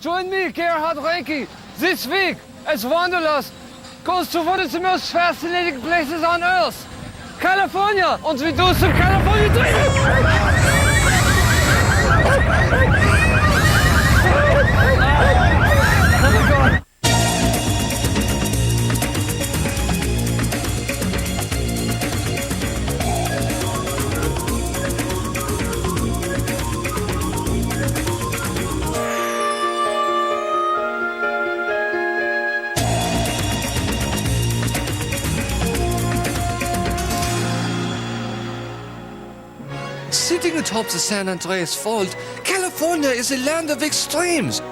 Join me, Gerhard Reinke, this week as Wanderlust goes to one of the most fascinating places on Earth, California, and we do some California dreams. Sitting atop the San Andreas Fault, California is a land of extremes.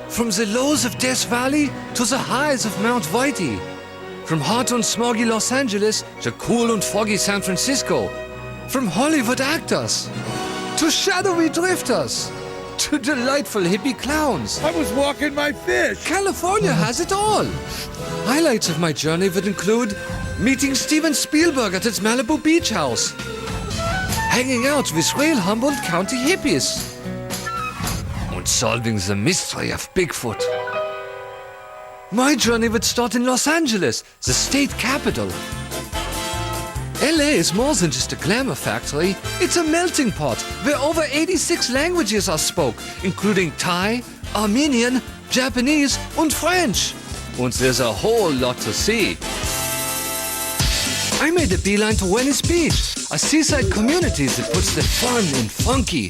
From the lows of Death Valley to the highs of Mount Whitey. From hot and smoggy Los Angeles to cool and foggy San Francisco. From Hollywood actors to shadowy drifters to delightful hippie clowns. I was walking my fish. California has it all. Highlights of my journey would include meeting Steven Spielberg at its Malibu beach house, hanging out with real Humboldt County hippies, and solving the mystery of Bigfoot. My journey would start in Los Angeles, the state capital. LA is more than just a glamour factory, it's a melting pot where over 86 languages are spoke, including Thai, Armenian, Japanese and French. And there's a whole lot to see. I made a beeline to Venice Beach, a seaside community that puts the fun in funky.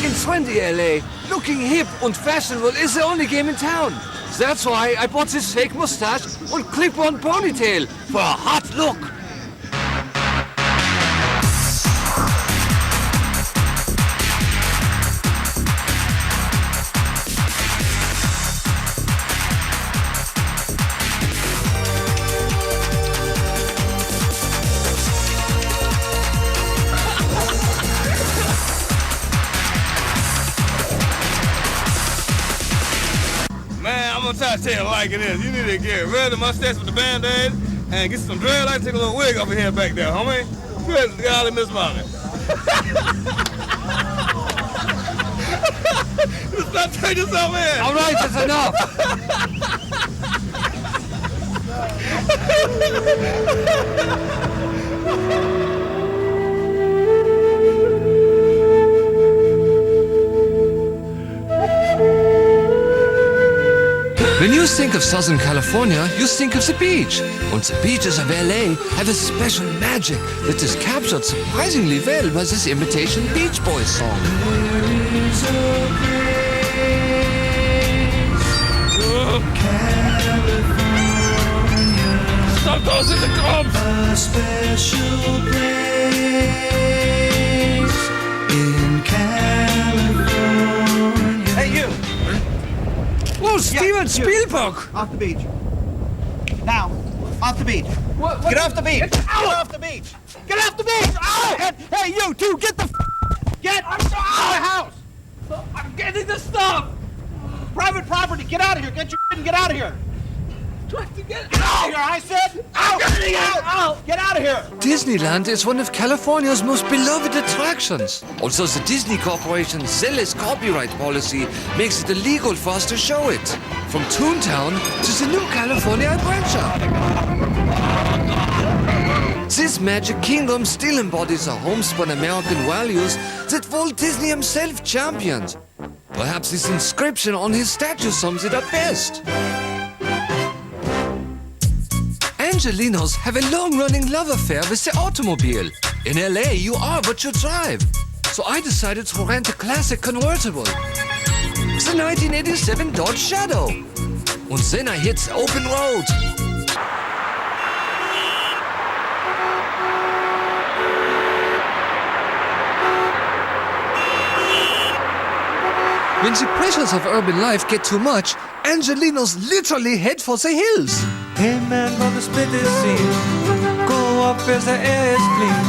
In trendy LA, looking hip and fashionable is the only game in town. That's why I bought this fake mustache and clip-on ponytail for a hot look. Man, I'm gonna try to tell you like it is. You need to get rid of the mustache with the Band-Aid and get some dreadlocks, take a little wig off your head back there, homie. Good golly, Miss Mommy. Just stop turning yourself in. All right, that's enough. When you think of Southern California, you think of the beach. And the beaches of LA have a special magic that is captured surprisingly well by this imitation Beach Boys song. Stop those in the clubs! A special place in California. Hey, you! Oh, Steven Spielberg! Off the beach. Now, off the beach. What? Get off the beach. Get Get out! off the beach. Get off the beach. Oh! Hey, you two, get the get out of the house. I'm getting the stuff! Private property. Get out of here. Get your and get out of here. Trying to get Get out of here, I said. Out. Out. Get out of here. Disneyland is one of California's most beloved attractions. Also, the Disney Corporation's zealous copyright policy makes it illegal for us to show it. From Toontown to the new California Adventure. This magic kingdom still embodies the homespun American values that Walt Disney himself championed. Perhaps this inscription on his statue sums it up best. Angelinos have a long-running love affair with the automobile. In LA, you are what you drive. So I decided to rent a classic convertible. The 1987 Dodge Shadow. And then I hit the open road. When the pressures of urban life get too much, Angelinos literally head for the hills. Hey man, gonna split this scene. Go up as the air is clean.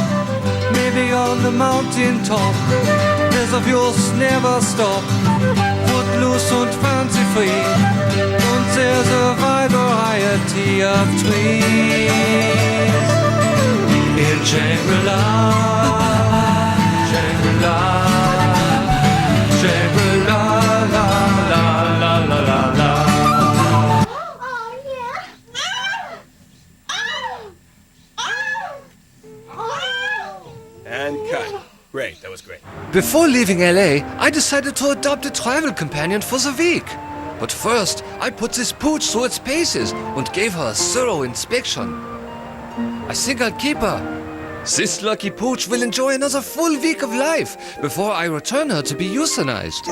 Maybe on the mountain top. There's of yours never stop. Footloose and fancy free. And there's a wide variety of trees. In Shangri-La, Shangri-La. Cut. Great, that was great. Before leaving LA, I decided to adopt a travel companion for the week. But first, I put this pooch through its paces and gave her a thorough inspection. I think I'll keep her. This lucky pooch will enjoy another full week of life before I return her to be euthanized.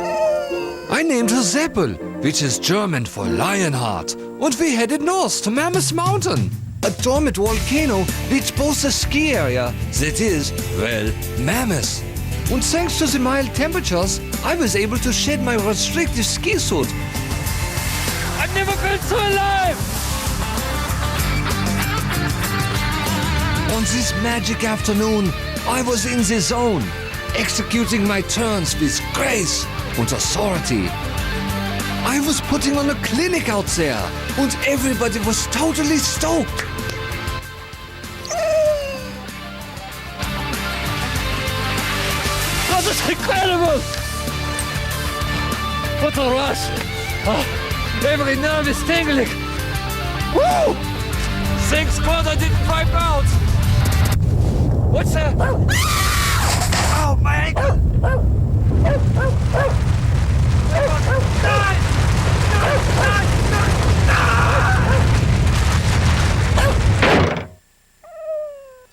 I named her Zeppel, which is German for Lionheart, and we headed north to Mammoth Mountain, a dormant volcano which boasts a ski area that is, well, mammoth. And thanks to the mild temperatures, I was able to shed my restrictive ski suit. I've never been so alive! On this magic afternoon, I was in the zone, executing my turns with grace and authority. I was putting on a clinic out there, and everybody was totally stoked. That is incredible! What a rush! Oh, every nerve is tingling. Woo! Thank God I didn't wipe out. What's that? Oh, my ankle!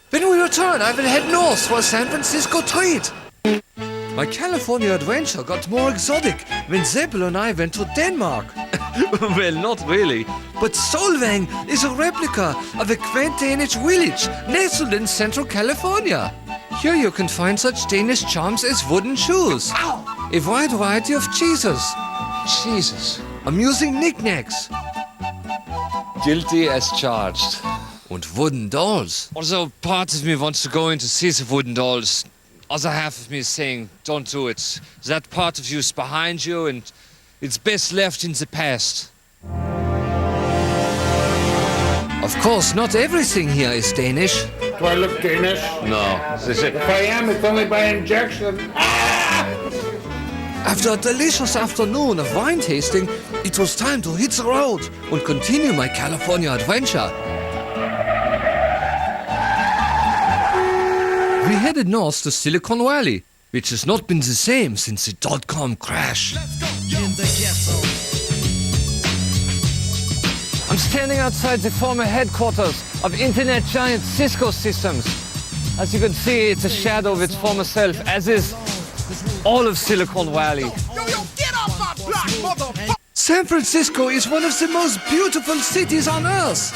When we return, I will head north for a San Francisco treat. My California adventure got more exotic when Zeppel and I went to Denmark. Well, not really. But Solvang is a replica of a quaint Danish village nestled in central California. Here you can find such Danish charms as wooden shoes, a wide variety of cheeses, amusing knickknacks, Guilty as charged. and wooden dolls. Also, part of me wants to go in to see the wooden dolls. Other half of me is saying, don't do it. That part of you is behind you and it's best left in the past. Of course, not everything here is Danish. Do I look Danish? No. If I am, it's only by injection. After a delicious afternoon of wine tasting, it was time to hit the road and continue my California adventure. We headed north to Silicon Valley, which has not been the same since the dot-com crash. I'm standing outside the former headquarters of internet giant Cisco Systems. As you can see, it's a shadow of its former self, as is all of Silicon Valley. Get off my block, motherfucker! San Francisco is one of the most beautiful cities on earth.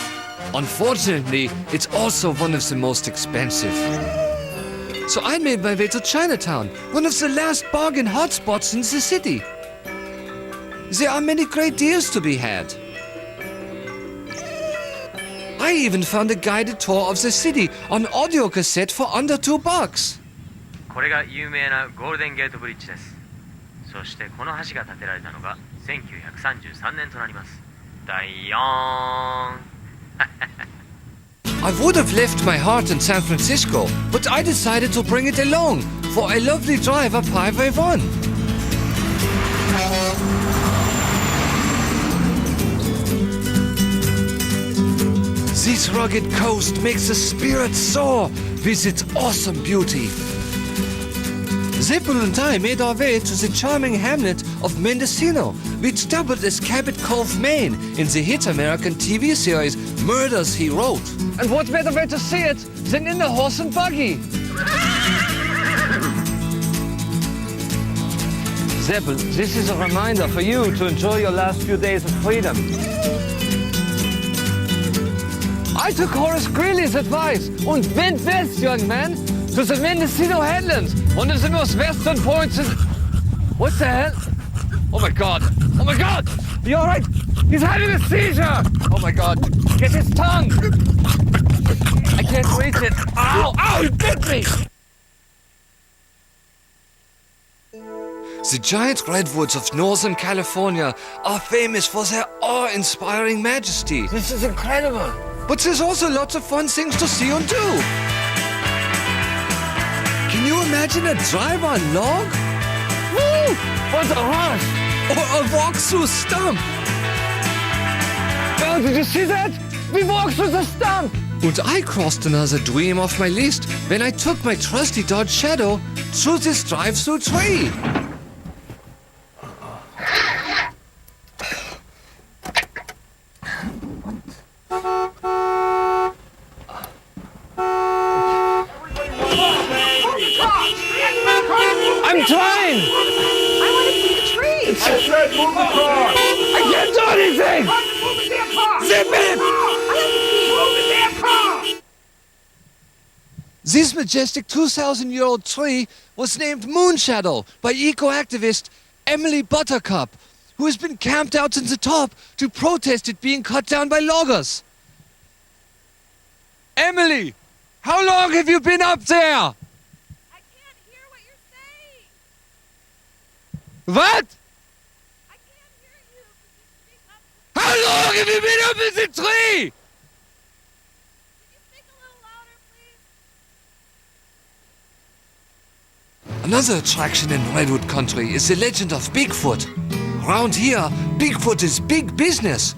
Unfortunately, it's also one of the most expensive. So I made my way to Chinatown, one of the last bargain hotspots in the city. There are many great deals to be had. I even found a guided tour of the city on audio cassette for under $2. これが有名なゴールデンゲートブリッジです。そしてこの橋が建てられたのが1933年となります。第4 I would have left my heart in San Francisco, but I decided to bring it along for a lovely drive up Highway 1. This rugged coast makes the spirit soar with its awesome beauty. Zeppel and I made our way to the charming hamlet of Mendocino, which doubled as Cabot Cove, Maine, in the hit American TV series Murders, He Wrote. And what better way to see it than in the horse and buggy? Zeppel, this is a reminder for you to enjoy your last few days of freedom. I took Horace Greeley's advice and went west, young man, to the Mendocino Headlands, one of the most western points in... What the hell? Oh my God! Oh my God! You all right? He's having a seizure! Oh my God! Get his tongue! I can't reach it! Ow! Ow! He bit me! The giant redwoods of Northern California are famous for their awe-inspiring majesty. This is incredible! But there's also lots of fun things to see and do. Can you imagine a drive-on log? Woo! What a rush! Or a walk-through stump? Oh, did you see that? We walked through the stump! And I crossed another dream off my list when I took my trusty Dodge Shadow through this drive-through tree. I'm trying! I want to see the tree. I said move the car! I can't do anything! Move the damn car! Zip it! Move the damn car! This majestic 2,000-year-old tree was named Moonshadow by eco-activist Emily Buttercup, who has been camped out in the top to protest it being cut down by loggers. Emily, how long have you been up there? I can't hear what you're saying. What? I can't hear you. Could you speak up? How long have you been up in the tree? Could you speak a little louder, please? Another attraction in Redwood Country is the legend of Bigfoot. Around here, Bigfoot is big business.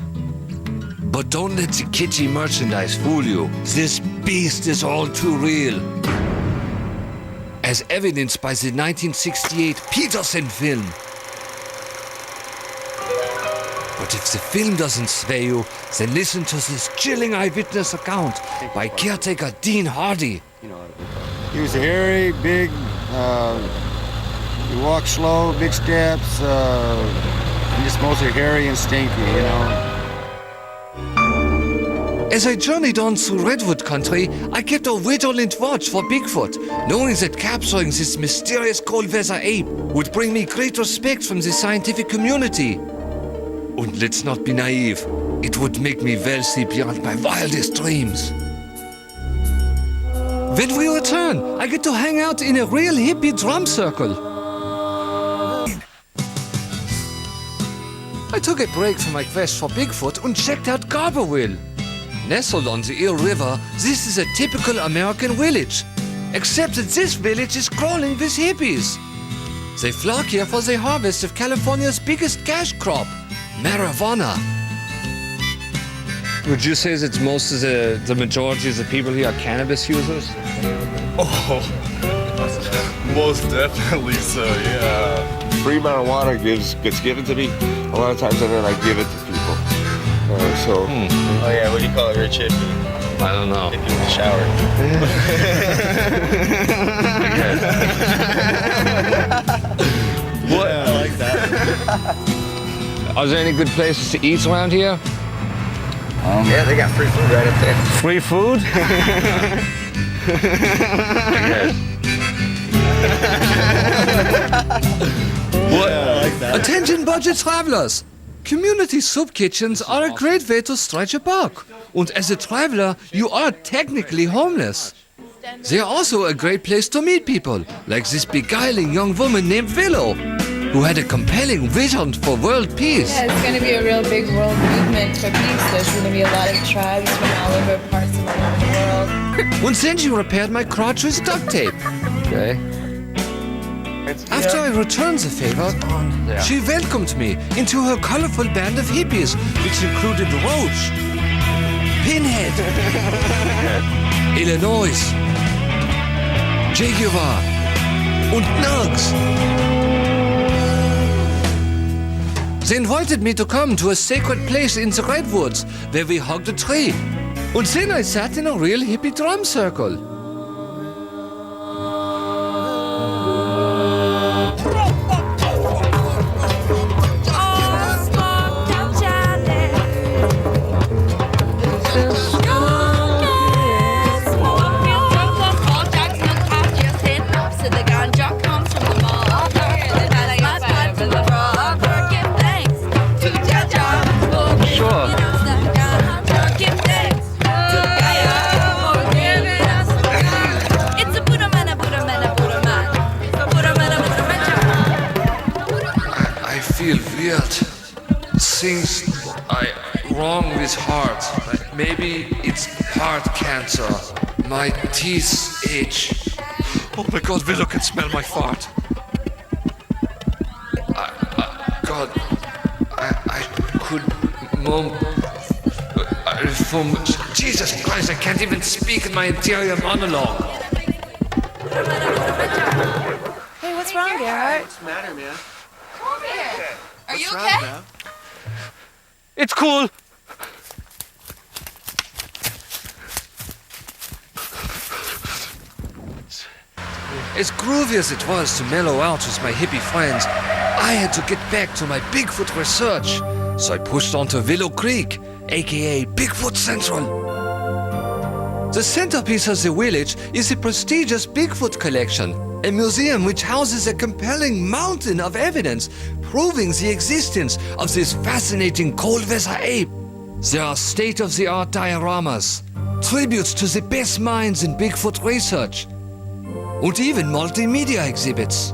But don't let the kitschy merchandise fool you. This beast is all too real. As evidenced by the 1968 Peterson film. But if the film doesn't sway you, then listen to this chilling eyewitness account by caretaker Dean Hardy. He was hairy, big, he walked slow, big steps, just mostly hairy and stinky, you know. As I journeyed on through Redwood Country, I kept a vigilant watch for Bigfoot, knowing that capturing this mysterious cold-weather ape would bring me great respect from the scientific community. And let's not be naive, it would make me wealthy beyond my wildest dreams. When we return, I get to hang out in a real hippie drum circle. I took a break from my quest for Bigfoot and checked out Garberville. Nestled on the Eel River, this is a typical American village. Except that this village is crawling with hippies. They flock here for the harvest of California's biggest cash crop, marijuana. Would you say that most of the majority of the people here are cannabis users? Oh, most definitely so, yeah. Free marijuana gets given to me. A lot of times and then I give it to people. Oh yeah, what do you call it, rich hippie? I don't know. Hippie in the shower. What? Yeah, I like that. Are there any good places to eat around here? Yeah, they got free food right up there. Free food? What? Yeah, I like that. Attention budget travelers! Community soup kitchens are a great way to stretch a buck. And as a traveler, you are technically homeless. They are also a great place to meet people, like this beguiling young woman named Willow, who had a compelling vision for world peace. Yeah, it's going to be a real big world movement for peace. There's going to be a lot of tribes from all over parts of the world. And then she repaired my crotch with duct tape. Okay. After I returned the favor, she welcomed me into her colorful band of hippies, which included Roach, Pinhead, Illinois, Jaguar, and Nugs. They invited me to come to a sacred place in the Redwoods, where we hugged a tree. And then I sat in a real hippie drum circle. Things are wrong with heart. Maybe it's heart cancer. My teeth itch. Oh my God, Willow can smell my fart. God, I could, Mom, from... Jesus Christ, I can't even speak in my interior monologue. Hey, what's wrong, Gerhard? What's the matter, man? Come over here. Are you What's okay? wrong, bro? It's cool. As groovy as it was to mellow out with my hippie friends, I had to get back to my Bigfoot research. So I pushed on to Willowcreek, aka Bigfoot Central. The centerpiece of the village is the prestigious Bigfoot collection, a museum which houses a compelling mountain of evidence proving the existence of this fascinating cold-weather ape. There are state-of-the-art dioramas, tributes to the best minds in Bigfoot research, and even multimedia exhibits.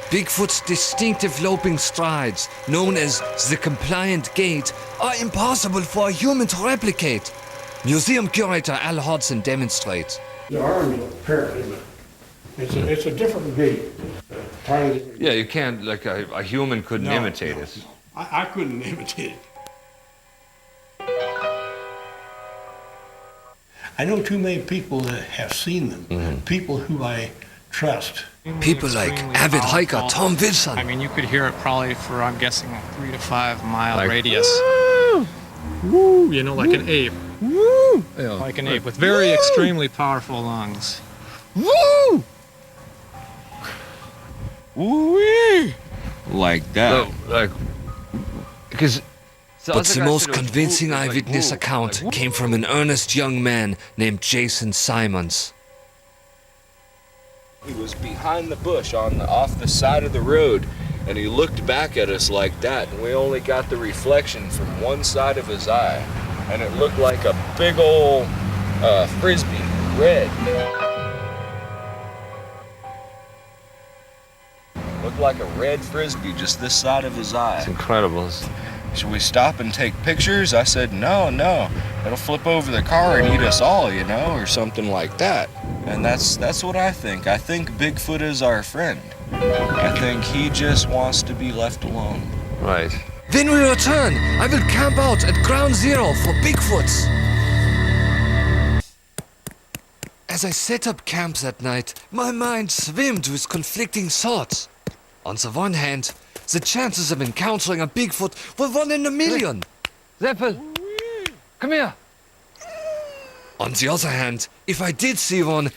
Bigfoot's distinctive loping strides, known as the compliant gait, are impossible for a human to replicate. Museum curator Al Hodson demonstrates. The arms are apparently, but it's a different gait. Yeah, you can't, like a human couldn't imitate it. I couldn't imitate it. I know too many people that have seen them, people who I trust. People like avid hiker Tom Wilson. I mean, you could hear it probably for, I'm guessing, a 3 to 5 mile Like, radius. Woo! You know, like an ape. Woo! Like an ape with very extremely powerful lungs. Woo! Woo-wee! Like that. No, like, because... But the most convincing eyewitness account came from an earnest young man named Jason Simons. He was behind the bush off the side of the road, and he looked back at us like that, and we only got the reflection from one side of his eye, and it looked like a big old frisbee, red. Looked like a red frisbee just this side of his eye. It's incredible. Should we stop and take pictures? I said, no, it'll flip over the car and eat us all, you know, or something like that. And that's what I think. I think Bigfoot is our friend. I think he just wants to be left alone. Right. When we return, I will camp out at ground zero for Bigfoots. As I set up camp that night, my mind swimmed with conflicting thoughts. On the one hand, the chances of encountering a Bigfoot were 1 in a million. Zeppel, come here. On the other hand, if I did see one,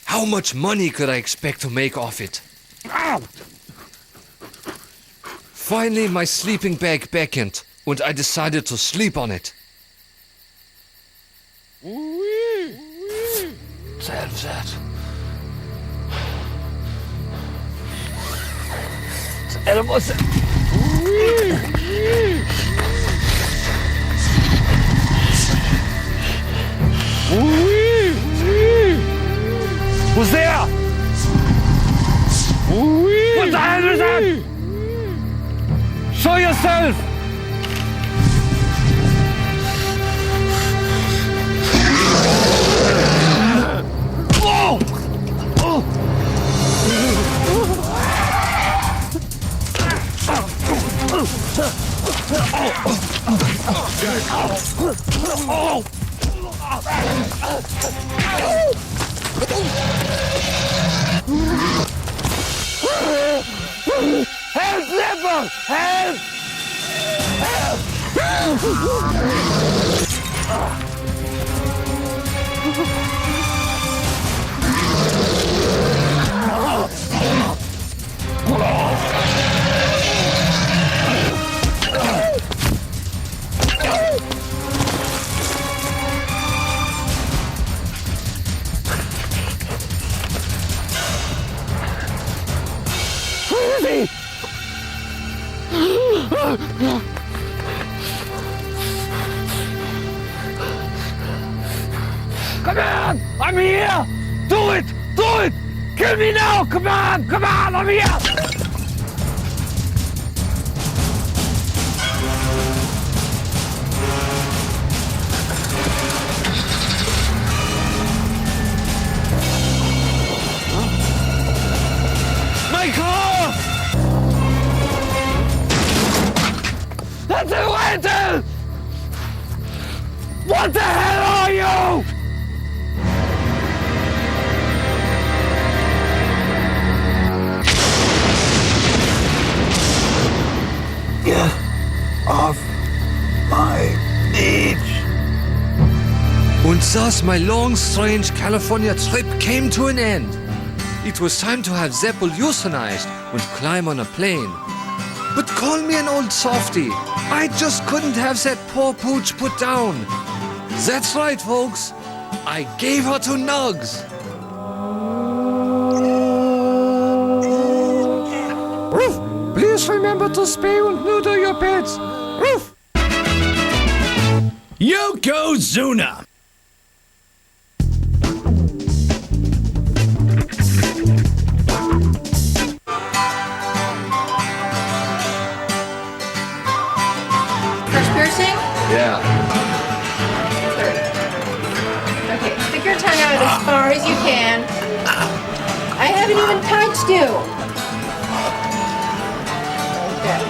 how much money could I expect to make off it? Ow! Finally, my sleeping bag beckoned, and I decided to sleep on it. Self that. Eller måste... Who's there? What the hell is that? Show yourself! Whoa! Oh! Help, Zeppel! Help! Come on! I'm here! Do it! Do it! Kill me now! Come on! Come on! I'm here! My car! That's a rental! What the hell are you? Get off my beach. Und thus my long, strange California trip came to an end. It was time to have Zeppel euthanized and climb on a plane. But call me an old softy, I just couldn't have that poor pooch put down. That's right, folks. I gave her to Nugs. Ruff, please remember to spay and neuter your pets. Ruff. Yokozuna. Piercing? Yeah. Okay, stick your tongue out as far as you can. I haven't even touched you. Okay.